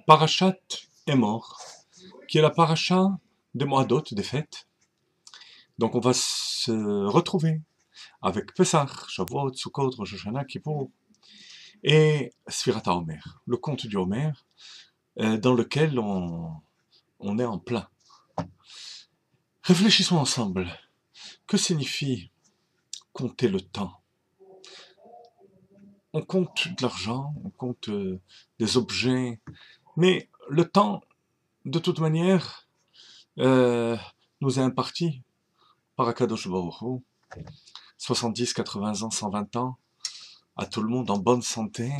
Parashat Emor, qui est la paracha des Moadot, des fêtes. Donc on va se retrouver avec Pesach, Shavuot, Sukkot, Rosh Hashanah, Kippour et Sfirat HaOmer, le conte du Homer, dans lequel on est en plein. Réfléchissons ensemble. Que signifie compter le temps? On compte de l'argent, on compte des objets, mais le temps, de toute manière, nous est imparti par Akadosh Baruch Hu. 70, 80 ans, 120 ans, à tout le monde en bonne santé.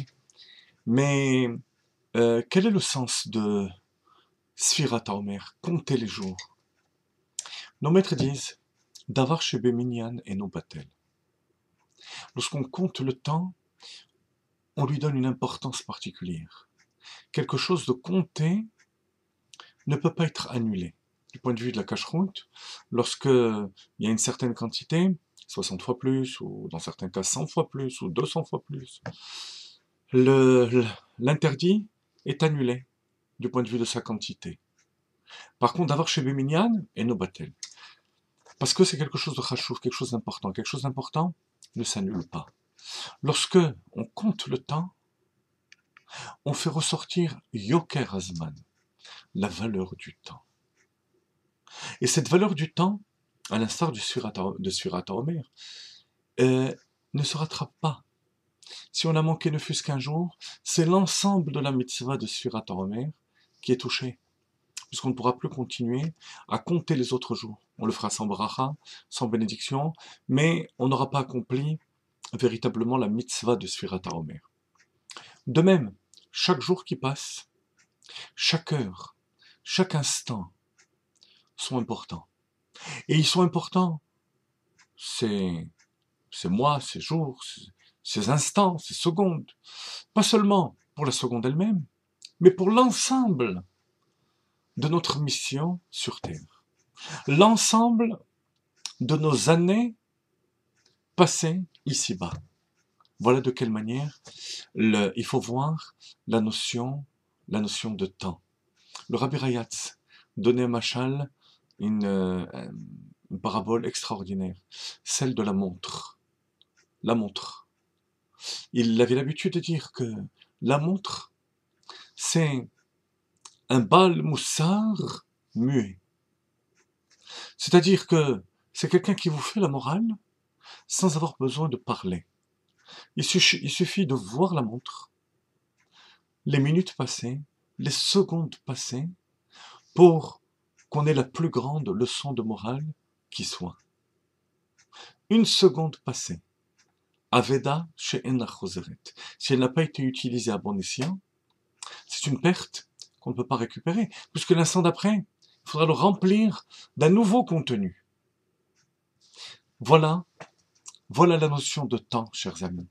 Mais quel est le sens de Sfirat HaOmer, compter les jours? Nos maîtres disent Davar Shebe Minyan et no Batel. Lorsqu'on compte le temps, on lui donne une importance particulière. Quelque chose de compté ne peut pas être annulé. Du point de vue de la cacheroute, lorsque il y a une certaine quantité, 60 fois plus, ou dans certains cas 100 fois plus, ou 200 fois plus, l'interdit est annulé du point de vue de sa quantité. Par contre, d'avoir chez Béminian et no batel. Parce que c'est quelque chose de chachouf, quelque chose d'important. Quelque chose d'important ne s'annule pas. Lorsque on compte le temps, on fait ressortir Yoker Azman, la valeur du temps. Et cette valeur du temps, à l'instar de Sfirat HaOmer, ne se rattrape pas. Si on a manqué ne fût-ce qu'un jour, c'est l'ensemble de la mitzvah de Sfirat HaOmer qui est touché. Puisqu'on ne pourra plus continuer à compter les autres jours. On le fera sans bracha, sans bénédiction, mais on n'aura pas accompli véritablement la mitzvah de Sfirat HaOmer. De même, chaque jour qui passe, chaque heure, chaque instant sont importants. Et ils sont importants, ces mois, ces jours, ces instants, ces secondes. Pas seulement pour la seconde elle-même, mais pour l'ensemble de notre mission sur Terre. L'ensemble de nos années passées ici-bas. Voilà de quelle manière il faut voir la notion de temps. Le Rabbi Rayatz donnait à Machal une parabole extraordinaire, celle de la montre. La montre. Il avait l'habitude de dire que la montre, c'est un Baal Moussar muet. C'est-à-dire que c'est quelqu'un qui vous fait la morale sans avoir besoin de parler. Il suffit de voir la montre, les minutes passées, les secondes passées, pour qu'on ait la plus grande leçon de morale qui soit. Une seconde passée, Aveda chez Enachoseret. Si elle n'a pas été utilisée à bon escient, c'est une perte qu'on ne peut pas récupérer, puisque l'instant d'après, il faudra le remplir d'un nouveau contenu. Voilà la notion de temps, chers amis.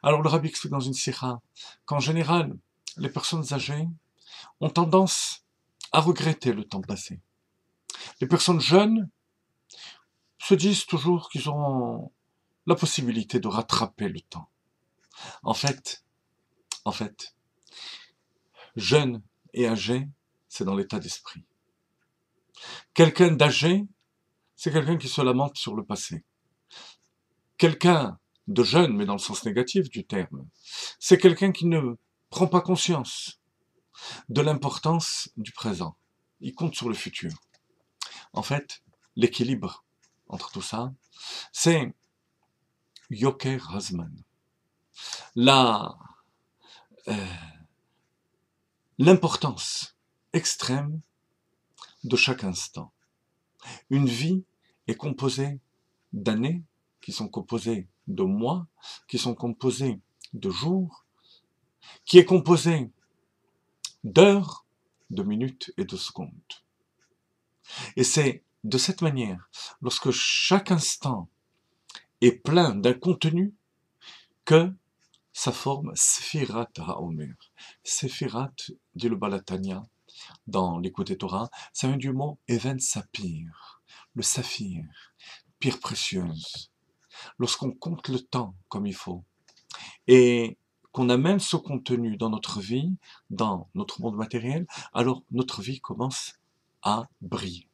Alors le Rabbi explique dans une sikha qu'en général, les personnes âgées ont tendance à regretter le temps passé. Les personnes jeunes se disent toujours qu'ils ont la possibilité de rattraper le temps. En fait, jeune et âgé, c'est dans l'état d'esprit. Quelqu'un d'âgé, c'est quelqu'un qui se lamente sur le passé. Quelqu'un de jeune, mais dans le sens négatif du terme, c'est quelqu'un qui ne prend pas conscience de l'importance du présent. Il compte sur le futur. En fait, l'équilibre entre tout ça, c'est Yoker Hazman. L'importance extrême de chaque instant. Une vie est composée d'années, qui sont composées de mois, qui sont composées de jours, qui est composée d'heures, de minutes et de secondes. Et c'est de cette manière, lorsque chaque instant est plein d'un contenu, que ça forme Sfirat HaOmer. Sfirat, dit le Balatania, dans l'Écoute Torah, ça vient du mot Even Sapir, le saphir, pierre précieuse. Lorsqu'on compte le temps comme il faut, et qu'on amène ce contenu dans notre vie, dans notre monde matériel, alors notre vie commence à briller.